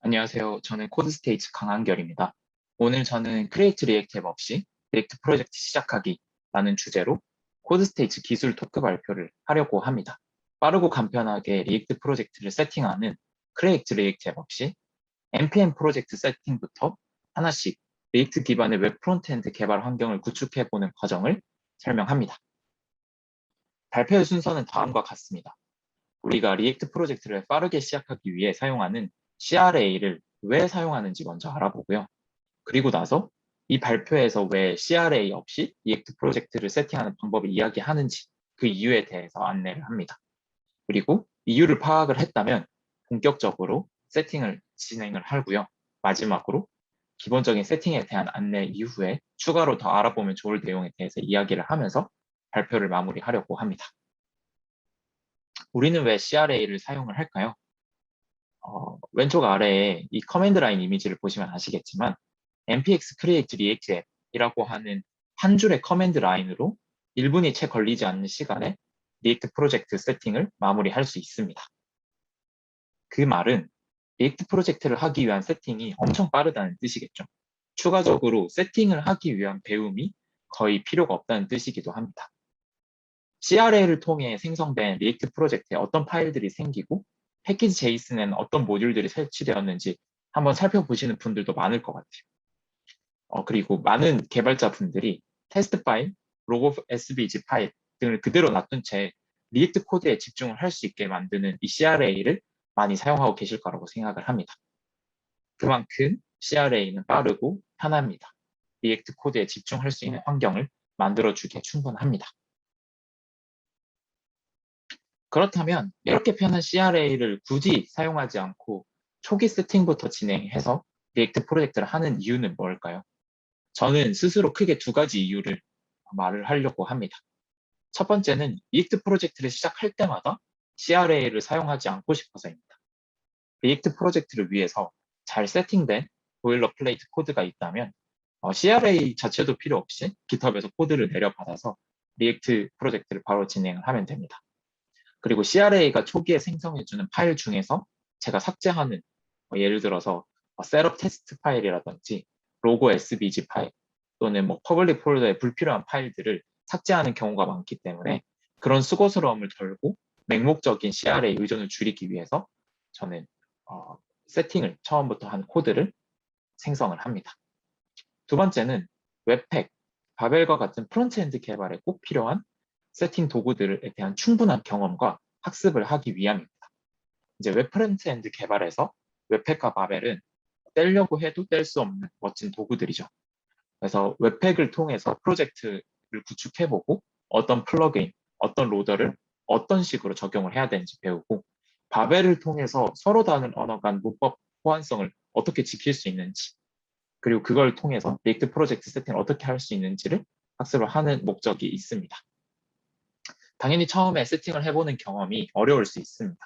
안녕하세요. 저는 코드스테이츠 강한결입니다. 오늘 저는 크리에이트 리액트 앱 없이 리액트 프로젝트 시작하기라는 주제로 코드스테이츠 기술 토크 발표를 하려고 합니다. 빠르고 간편하게 리액트 프로젝트를 세팅하는 크리에이트 리액트 앱 없이 npm 프로젝트 세팅부터 하나씩 리액트 기반의 웹 프론트엔드 개발 환경을 구축해보는 과정을 설명합니다. 발표의 순서는 다음과 같습니다. 우리가 리액트 프로젝트를 빠르게 시작하기 위해 사용하는 CRA를 왜 사용하는지 먼저 알아보고요. 그리고 나서 이 발표에서 왜 CRA 없이 리액트 프로젝트를 세팅하는 방법을 이야기하는지 그 이유에 대해서 안내를 합니다. 그리고 이유를 파악을 했다면 본격적으로 세팅을 진행을 하고요. 마지막으로 기본적인 세팅에 대한 안내 이후에 추가로 더 알아보면 좋을 내용에 대해서 이야기를 하면서 발표를 마무리하려고 합니다. 우리는 왜 CRA를 사용을 할까요? 왼쪽 아래에 이 커맨드 라인 이미지를 보시면 아시겠지만 npx create react app이라고 하는 한 줄의 커맨드 라인으로 1분이 채 걸리지 않는 시간에 리액트 프로젝트 세팅을 마무리할 수 있습니다. 그 말은 리액트 프로젝트를 하기 위한 세팅이 엄청 빠르다는 뜻이겠죠. 추가적으로 세팅을 하기 위한 배움이 거의 필요가 없다는 뜻이기도 합니다. CRA를 통해 생성된 리액트 프로젝트에 어떤 파일들이 생기고 패키지 제이슨에는 어떤 모듈들이 설치되었는지 한번 살펴보시는 분들도 많을 것 같아요. 그리고 많은 개발자분들이 테스트 파일, 로고 SVG 파일 등을 그대로 놔둔 채 리액트 코드에 집중을 할 수 있게 만드는 이 CRA를 많이 사용하고 계실 거라고 생각을 합니다. 그만큼 CRA는 빠르고 편합니다. 리액트 코드에 집중할 수 있는 환경을 만들어주기에 충분합니다. 그렇다면 이렇게 편한 CRA를 굳이 사용하지 않고 초기 세팅부터 진행해서 리액트 프로젝트를 하는 이유는 뭘까요? 저는 스스로 크게 두 가지 이유를 말을 하려고 합니다. 첫 번째는 리액트 프로젝트를 시작할 때마다 CRA를 사용하지 않고 싶어서입니다. 리액트 프로젝트를 위해서 잘 세팅된 보일러플레이트 코드가 있다면 CRA 자체도 필요 없이 GitHub에서 코드를 내려받아서 리액트 프로젝트를 바로 진행을 하면 됩니다. 그리고 CRA가 초기에 생성해주는 파일 중에서 제가 삭제하는 예를 들어서 셋업 테스트 파일이라든지 로고 SVG 파일 또는 퍼블릭 폴더에 불필요한 파일들을 삭제하는 경우가 많기 때문에 그런 수고스러움을 덜고 맹목적인 CRA 의존을 줄이기 위해서 저는 세팅을 처음부터 한 코드를 생성을 합니다. 두 번째는 웹팩, 바벨과 같은 프론트엔드 개발에 꼭 필요한 세팅 도구들에 대한 충분한 경험과 학습을 하기 위함입니다. 이제 웹 프론트엔드 개발에서 웹팩과 바벨은 떼려고 해도 뗄 수 없는 멋진 도구들이죠. 그래서 웹팩을 통해서 프로젝트를 구축해보고 어떤 플러그인, 어떤 로더를 어떤 식으로 적용을 해야 되는지 배우고 바벨을 통해서 서로 다른 언어 간 문법 호환성을 어떻게 지킬 수 있는지 그리고 그걸 통해서 리액트 프로젝트 세팅을 어떻게 할 수 있는지를 학습을 하는 목적이 있습니다. 당연히 처음에 세팅을 해보는 경험이 어려울 수 있습니다.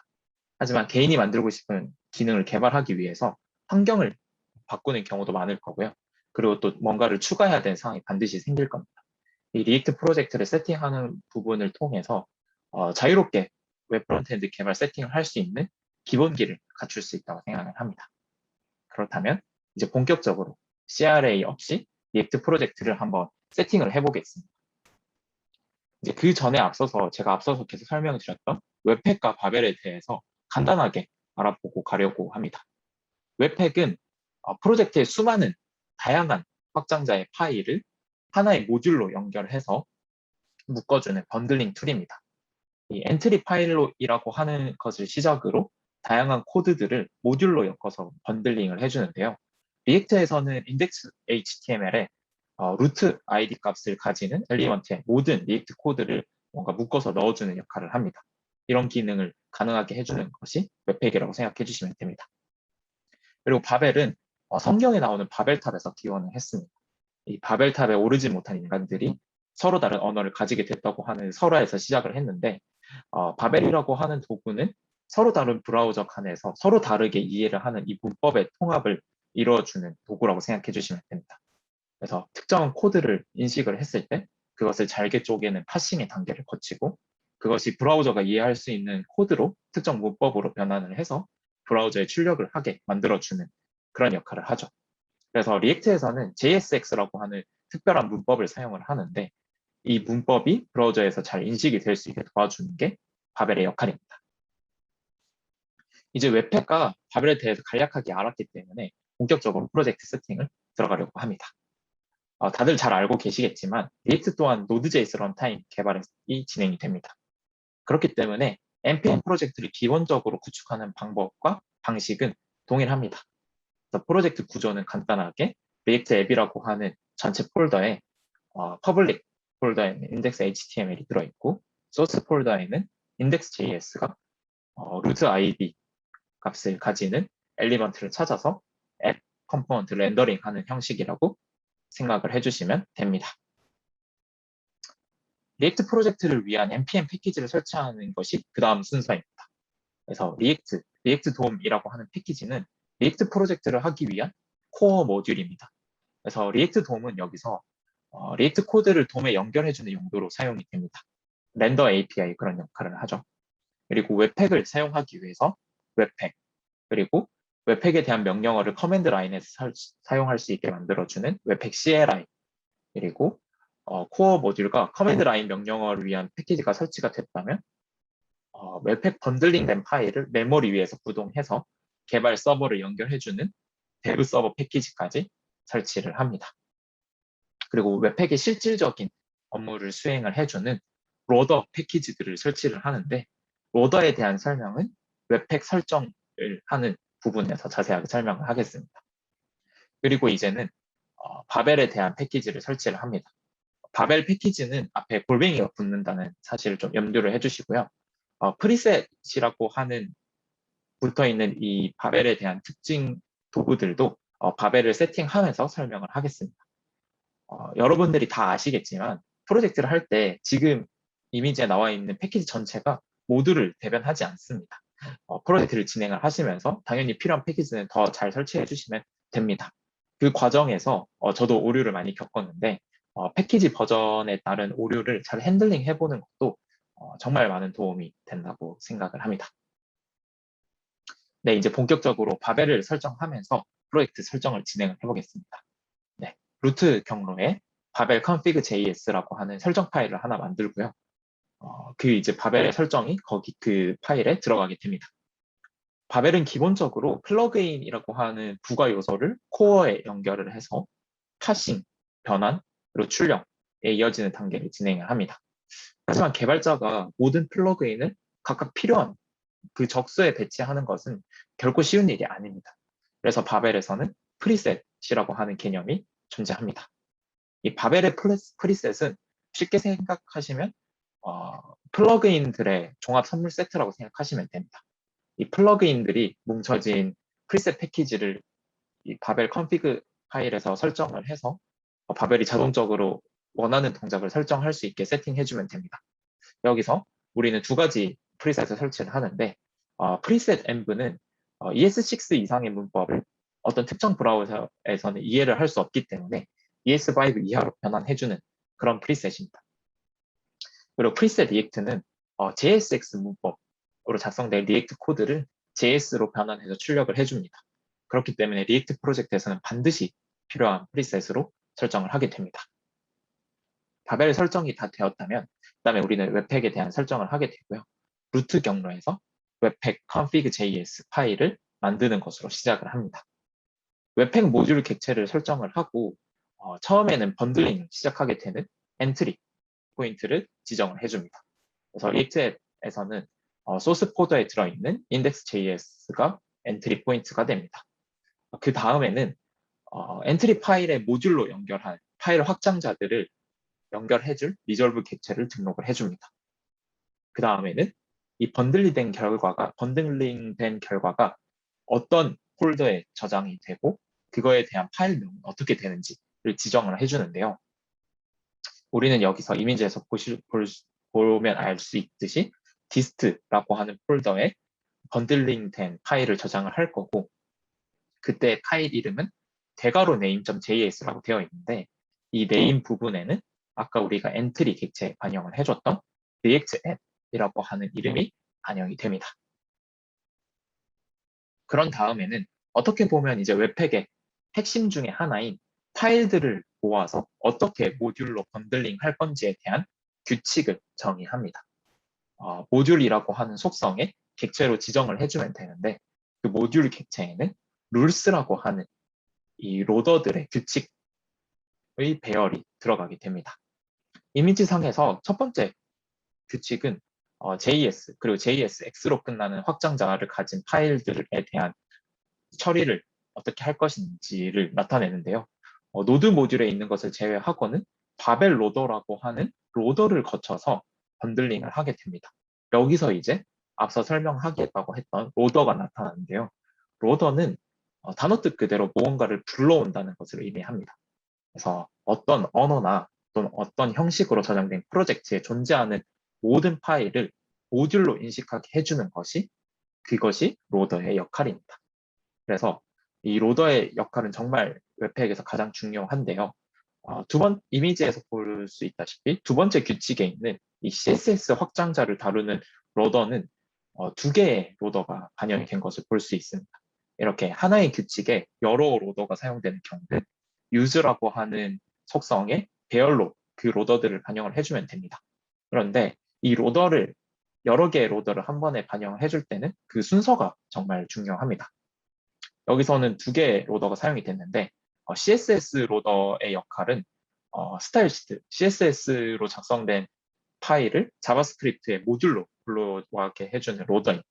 하지만 개인이 만들고 싶은 기능을 개발하기 위해서 환경을 바꾸는 경우도 많을 거고요. 그리고 또 뭔가를 추가해야 되는 상황이 반드시 생길 겁니다. 이 리액트 프로젝트를 세팅하는 부분을 통해서 자유롭게 웹 프론트엔드 개발 세팅을 할 수 있는 기본기를 갖출 수 있다고 생각을 합니다. 그렇다면 이제 본격적으로 CRA 없이 리액트 프로젝트를 한번 세팅을 해보겠습니다. 이제 그 전에 제가 앞서서 계속 설명을 드렸던 웹팩과 바벨에 대해서 간단하게 알아보고 가려고 합니다. 웹팩은 프로젝트의 수많은 다양한 확장자의 파일을 하나의 모듈로 연결해서 묶어주는 번들링 툴입니다. 이 엔트리 파일로이라고 하는 것을 시작으로 다양한 코드들을 모듈로 엮어서 번들링을 해주는데요. 리액트에서는 index HTML에 루트 ID 값을 가지는 엘리먼트의 모든 리액트 코드를 뭔가 묶어서 넣어주는 역할을 합니다. 이런 기능을 가능하게 해주는 것이 웹팩이라고 생각해 주시면 됩니다. 그리고 바벨은 성경에 나오는 바벨탑에서 기원을 했습니다. 이 바벨탑에 오르지 못한 인간들이 서로 다른 언어를 가지게 됐다고 하는 설화에서 시작을 했는데 바벨이라고 하는 도구는 서로 다른 브라우저 칸에서 서로 다르게 이해를 하는 이 문법의 통합을 이루어주는 도구라고 생각해 주시면 됩니다. 그래서 특정한 코드를 인식을 했을 때 그것을 잘게 쪼개는 파싱의 단계를 거치고 그것이 브라우저가 이해할 수 있는 코드로 특정 문법으로 변환을 해서 브라우저에 출력을 하게 만들어주는 그런 역할을 하죠. 그래서 리액트에서는 JSX라고 하는 특별한 문법을 사용을 하는데 이 문법이 브라우저에서 잘 인식이 될 수 있게 도와주는 게 바벨의 역할입니다. 이제 웹팩과 바벨에 대해서 간략하게 알았기 때문에 본격적으로 프로젝트 세팅을 들어가려고 합니다. 다들 잘 알고 계시겠지만 리액트 또한 Node.js 런타임 개발이 진행이 됩니다. 그렇기 때문에 npm 프로젝트를 기본적으로 구축하는 방법과 방식은 동일합니다. 그래서 프로젝트 구조는 간단하게 리액트 앱이라고 하는 전체 폴더에 퍼블릭 폴더에는 index html이 들어있고 소스 폴더에는 index.js가 루트 id 값을 가지는 엘리먼트를 찾아서 앱 컴포넌트 렌더링하는 형식이라고 생각을 해주시면 됩니다. 리액트 프로젝트를 위한 npm 패키지를 설치하는 것이 그 다음 순서입니다. 그래서 리액트 돔이라고 하는 패키지는 리액트 프로젝트를 하기 위한 코어 모듈입니다. 그래서 리액트 돔은 여기서 리액트 코드를 돔에 연결해주는 용도로 사용이 됩니다. 렌더 API 그런 역할을 하죠. 그리고 웹팩을 사용하기 위해서 웹팩, 그리고 웹팩에 대한 명령어를 커맨드 라인에서 사용할 수 있게 만들어주는 웹팩 CLI, 그리고 코어 모듈과 커맨드 라인 명령어를 위한 패키지가 설치가 됐다면 웹팩 번들링된 파일을 메모리 위에서 구동해서 개발 서버를 연결해주는 데브 서버 패키지까지 설치를 합니다. 그리고 웹팩의 실질적인 업무를 수행을 해주는 로더 패키지들을 설치를 하는데 로더에 대한 설명은 웹팩 설정을 하는 부분에서 자세하게 설명을 하겠습니다. 그리고 이제는 바벨에 대한 패키지를 설치를 합니다. 바벨 패키지는 앞에 골뱅이가 붙는다는 사실을 좀 염두를 해주시고요. 프리셋이라고 하는 붙어있는 이 바벨에 대한 특징 도구들도 바벨을 세팅하면서 설명을 하겠습니다. 여러분들이 다 아시겠지만 프로젝트를 할 때 지금 이미지에 나와 있는 패키지 전체가 모두를 대변하지 않습니다. 프로젝트를 진행을 하시면서 당연히 필요한 패키지는 더 잘 설치해 주시면 됩니다. 그 과정에서 저도 오류를 많이 겪었는데 패키지 버전에 따른 오류를 잘 핸들링 해보는 것도 정말 많은 도움이 된다고 생각을 합니다. 네, 이제 본격적으로 바벨을 설정하면서 프로젝트 설정을 진행을 해보겠습니다. 네, 루트 경로에 바벨 config.js라고 하는 설정 파일을 하나 만들고요. 그 이제 바벨의 설정이 거기 그 파일에 들어가게 됩니다. 바벨은 기본적으로 플러그인이라고 하는 부가 요소를 코어에 연결을 해서 파싱, 변환, 그리고 출력에 이어지는 단계를 진행을 합니다. 하지만 개발자가 모든 플러그인을 각각 필요한 그 적수에 배치하는 것은 결코 쉬운 일이 아닙니다. 그래서 바벨에서는 프리셋이라고 하는 개념이 존재합니다. 이 바벨의 프리셋은 쉽게 생각하시면 플러그인들의 종합 선물 세트라고 생각하시면 됩니다. 이 플러그인들이 뭉쳐진 프리셋 패키지를 이 바벨 컨피그 파일에서 설정을 해서 바벨이 자동적으로 원하는 동작을 설정할 수 있게 세팅해주면 됩니다. 여기서 우리는 두 가지 프리셋을 설치를 하는데 프리셋 env는 ES6 이상의 문법을 어떤 특정 브라우저에서는 이해를 할 수 없기 때문에 ES5 이하로 변환해주는 그런 프리셋입니다. 그리고 프리셋 리액트는 JSX 문법으로 작성된 리액트 코드를 JS로 변환해서 출력을 해줍니다. 그렇기 때문에 리액트 프로젝트에서는 반드시 필요한 프리셋으로 설정을 하게 됩니다. 바벨 설정이 다 되었다면 그다음에 우리는 웹팩에 대한 설정을 하게 되고요. 루트 경로에서 웹팩 config.js 파일을 만드는 것으로 시작을 합니다. 웹팩 모듈 객체를 설정을 하고 처음에는 번들링 시작하게 되는 엔트리 포인트를 지정을 해줍니다. 그래서 리액트에서는 소스 폴더에 들어있는 index.js가 엔트리 포인트가 됩니다. 그 다음에는 엔트리 파일의 모듈로 연결한 파일 확장자들을 연결해줄 리졸브 객체를 등록을 해줍니다. 그 다음에는 이 번들링된 결과가 어떤 폴더에 저장이 되고 그거에 대한 파일명은 어떻게 되는지를 지정을 해주는데요. 우리는 여기서 이미지에서 보면 알 수 있듯이 dist라고 하는 폴더에 번들링된 파일을 저장을 할 거고 그때 파일 이름은 대괄호 name.js라고 되어 있는데 이 name 부분에는 아까 우리가 엔트리 객체에 반영을 해줬던 react app이라고 하는 이름이 반영이 됩니다. 그런 다음에는 어떻게 보면 이제 웹팩의 핵심 중에 하나인 파일들을 모아서 어떻게 모듈로 번들링 할 건지에 대한 규칙을 정의합니다. 모듈이라고 하는 속성에 객체로 지정을 해주면 되는데 그 모듈 객체에는 룰스라고 하는 이 로더들의 규칙의 배열이 들어가게 됩니다. 이미지상에서 첫 번째 규칙은 JS 그리고 JSX로 끝나는 확장자를 가진 파일들에 대한 처리를 어떻게 할 것인지를 나타내는데요. 노드 모듈에 있는 것을 제외하고는 바벨 로더라고 하는 로더를 거쳐서 번들링을 하게 됩니다. 여기서 이제 앞서 설명하겠다고 했던 로더가 나타나는데요. 로더는 단어 뜻 그대로 무언가를 불러온다는 것을 의미합니다. 그래서 어떤 언어나 또는 어떤 형식으로 저장된 프로젝트에 존재하는 모든 파일을 모듈로 인식하게 해주는 것이 그것이 로더의 역할입니다. 그래서 이 로더의 역할은 정말 웹팩에서 가장 중요한데요. 이미지에서 볼 수 있다시피 두 번째 규칙에 있는 이 CSS 확장자를 다루는 로더는 두 개의 로더가 반영이 된 것을 볼 수 있습니다. 이렇게 하나의 규칙에 여러 로더가 사용되는 경우는 use라고 하는 속성의 배열로 그 로더들을 반영을 해주면 됩니다. 그런데 이 로더를 여러 개의 로더를 한 번에 반영을 해줄 때는 그 순서가 정말 중요합니다. 여기서는 두 개의 로더가 사용이 됐는데 CSS 로더의 역할은 스타일 시트, CSS로 작성된 파일을 자바스크립트의 모듈로 불러와게 해주는 로더입니다.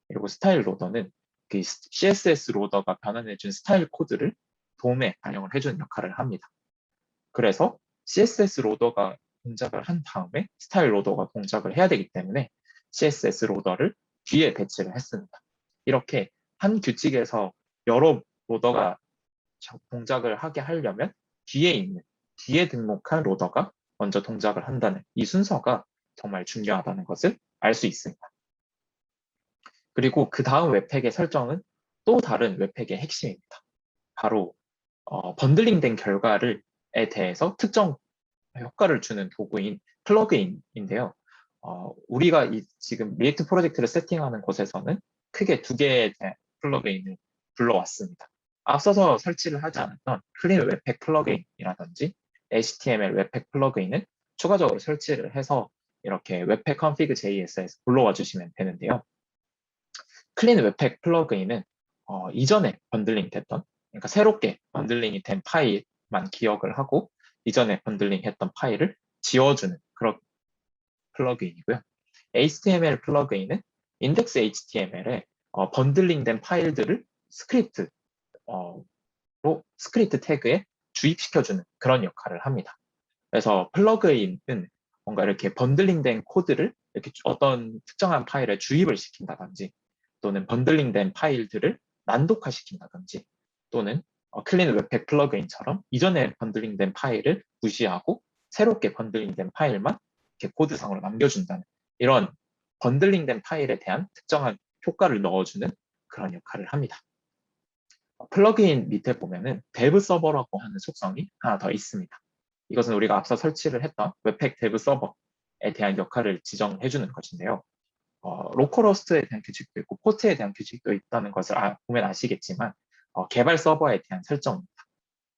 그리고 스타일 로더는 그 CSS 로더가 변환해준 스타일 코드를 돔에 반영을 해주는 역할을 합니다. 그래서 CSS 로더가 동작을 한 다음에 스타일 로더가 동작을 해야 되기 때문에 CSS 로더를 뒤에 배치를 했습니다. 이렇게 한 규칙에서 여러 로더가 동작을 하게 하려면 뒤에 등록한 로더가 먼저 동작을 한다는 이 순서가 정말 중요하다는 것을 알 수 있습니다. 그리고 그 다음 웹팩의 설정은 또 다른 웹팩의 핵심입니다. 바로 번들링된 결과에 대해서 특정 효과를 주는 도구인 플러그인인데요. 우리가 지금 리액트 프로젝트를 세팅하는 곳에서는 크게 두 개의 플러그인을 불러왔습니다. 앞서서 설치를 하지 않았던 클린 웹팩 플러그인이라든지 HTML 웹팩 플러그인을 추가적으로 설치를 해서 이렇게 웹팩 config JS에서 불러와 주시면 되는데요. 클린 웹팩 플러그인은 이전에 번들링 됐던, 그러니까 새롭게 번들링이 된 파일만 기억을 하고 이전에 번들링 했던 파일을 지워주는 그런 플러그인이고요. HTML 플러그인은 인덱스 HTML에 번들링된 파일들을 스크립트 태그에 주입시켜주는 그런 역할을 합니다. 그래서 플러그인은 뭔가 이렇게 번들링된 코드를 이렇게 어떤 특정한 파일에 주입을 시킨다든지 또는 번들링된 파일들을 난독화시킨다든지 또는 클린 웹팩 플러그인처럼 이전에 번들링된 파일을 무시하고 새롭게 번들링된 파일만 이렇게 코드상으로 남겨준다는 이런 번들링된 파일에 대한 특정한 효과를 넣어주는 그런 역할을 합니다. 플러그인 밑에 보면은 데브 서버라고 하는 속성이 하나 더 있습니다. 이것은 우리가 앞서 설치를 했던 웹팩 데브 서버에 대한 역할을 지정해 주는 것인데요. 로컬호스트에 대한 규칙도 있고 포트에 대한 규칙도 있다는 것을 보면 아시겠지만 개발 서버에 대한 설정입니다.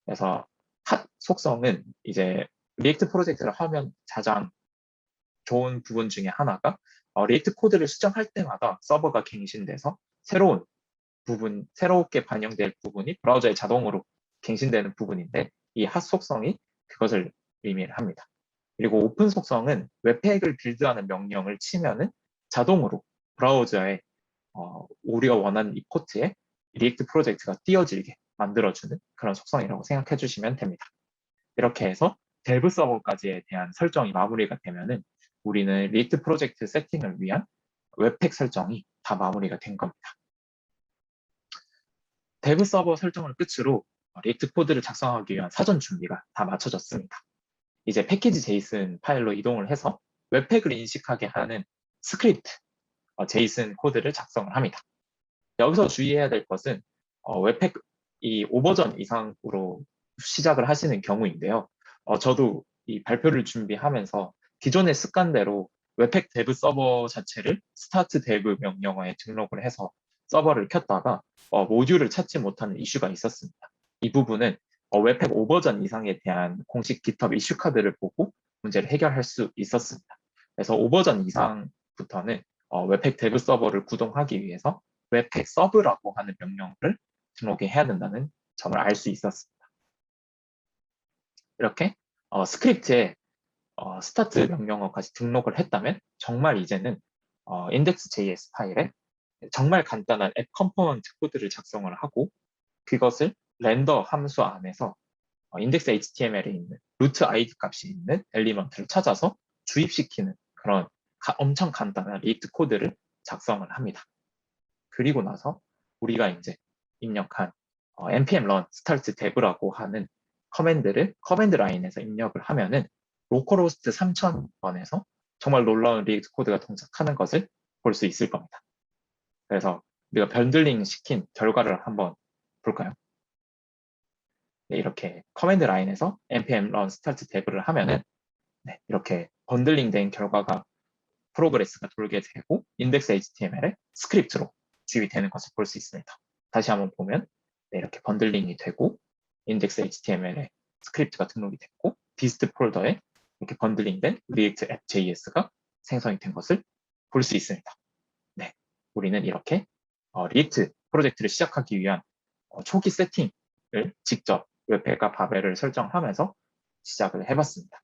그래서 핫 속성은 이제 리액트 프로젝트를 하면 가장 좋은 부분 중에 하나가 리액트 코드를 수정할 때마다 서버가 갱신돼서 새롭게 반영될 부분이 브라우저에 자동으로 갱신되는 부분인데 이 핫 속성이 그것을 의미를 합니다. 그리고 오픈 속성은 웹팩을 빌드하는 명령을 치면은 자동으로 브라우저에 우리가 원하는 이 포트에 리액트 프로젝트가 띄워지게 만들어주는 그런 속성이라고 생각해 주시면 됩니다. 이렇게 해서 델브 서버까지에 대한 설정이 마무리가 되면은 우리는 리액트 프로젝트 세팅을 위한 웹팩 설정이 다 마무리가 된 겁니다. 데브 서버 설정을 끝으로 리액트 코드를 작성하기 위한 사전 준비가 다 마쳐졌습니다. 이제 패키지 제이슨 파일로 이동을 해서 웹팩을 인식하게 하는 스크립트 제이슨 코드를 작성을 합니다. 여기서 주의해야 될 것은 웹팩 이 5버전 이상으로 시작을 하시는 경우인데요. 저도 이 발표를 준비하면서 기존의 습관대로 웹팩 데브 서버 자체를 스타트 데브 명령어에 등록을 해서 서버를 켰다가 모듈을 찾지 못하는 이슈가 있었습니다. 이 부분은 웹팩 5버전 이상에 대한 공식 GitHub 이슈 카드를 보고 문제를 해결할 수 있었습니다. 그래서 5버전 이상부터는 웹팩 데브 서버를 구동하기 위해서 웹팩 서브라고 하는 명령을 등록해야 된다는 점을 알 수 있었습니다. 이렇게 스크립트에 스타트 명령어까지 등록을 했다면 정말 이제는 index.js 파일에 정말 간단한 앱 컴포넌트 코드를 작성을 하고 그것을 렌더 함수 안에서 인덱스 HTML에 있는 루트 ID 값이 있는 엘리먼트를 찾아서 주입시키는 그런 엄청 간단한 리액트 코드를 작성을 합니다. 그리고 나서 우리가 이제 입력한 npm run start dev라고 하는 커맨드를 커맨드 라인에서 입력을 하면은 로컬호스트 3000번에서 정말 놀라운 리액트 코드가 동작하는 것을 볼 수 있을 겁니다. 그래서 우리가 변들링 시킨 결과를 한번 볼까요? 네, 이렇게 커맨드 라인에서 npm run start dev를 하면은 네, 이렇게 번들링 된 결과가 프로그레스가 돌게 되고 인덱스 HTML에 스크립트로 주입이 되는 것을 볼 수 있습니다. 다시 한번 보면 네, 이렇게 번들링이 되고 인덱스 HTML에 스크립트가 등록이 됐고 디스트 폴더에 이렇게 번들링된 React App JS가 생성이 된 것을 볼 수 있습니다. 네, 우리는 이렇게 리액트 프로젝트를 시작하기 위한 초기 세팅을 직접 웹팩과 바벨을 설정하면서 시작을 해봤습니다.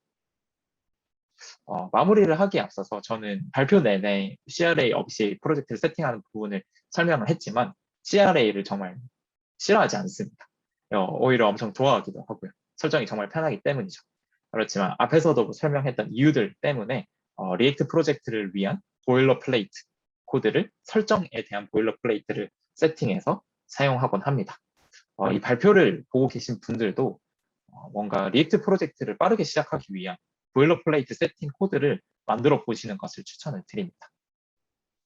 마무리를 하기에 앞서서 저는 발표 내내 CRA 없이 프로젝트를 세팅하는 부분을 설명을 했지만 CRA를 정말 싫어하지 않습니다. 오히려 엄청 좋아하기도 하고요. 설정이 정말 편하기 때문이죠. 그렇지만 앞에서도 설명했던 이유들 때문에 리액트 프로젝트를 위한 보일러플레이트 코드를 설정에 대한 보일러플레이트를 세팅해서 사용하곤 합니다. 이 발표를 보고 계신 분들도 뭔가 리액트 프로젝트를 빠르게 시작하기 위한 보일러플레이트 세팅 코드를 만들어 보시는 것을 추천을 드립니다.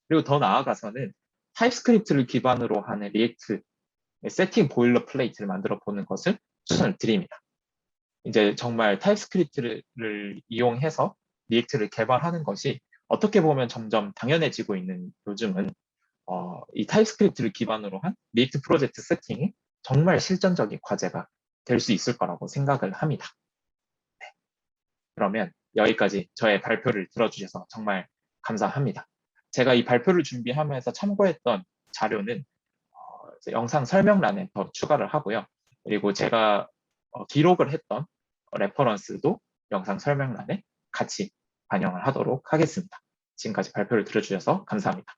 그리고 더 나아가서는 타입스크립트를 기반으로 하는 리액트 세팅 보일러플레이트를 만들어 보는 것을 추천을 드립니다. 이제 정말 타입스크립트를 이용해서 리액트를 개발하는 것이 어떻게 보면 점점 당연해지고 있는 요즘은 이 타입스크립트를 기반으로 한 리액트 프로젝트 세팅이 정말 실전적인 과제가 될 수 있을 거라고 생각을 합니다. 네. 그러면 여기까지 저의 발표를 들어주셔서 정말 감사합니다. 제가 이 발표를 준비하면서 참고했던 자료는 영상 설명란에 더 추가를 하고요. 그리고 제가 기록을 했던 레퍼런스도 영상 설명란에 같이 반영을 하도록 하겠습니다. 지금까지 발표를 들어주셔서 감사합니다.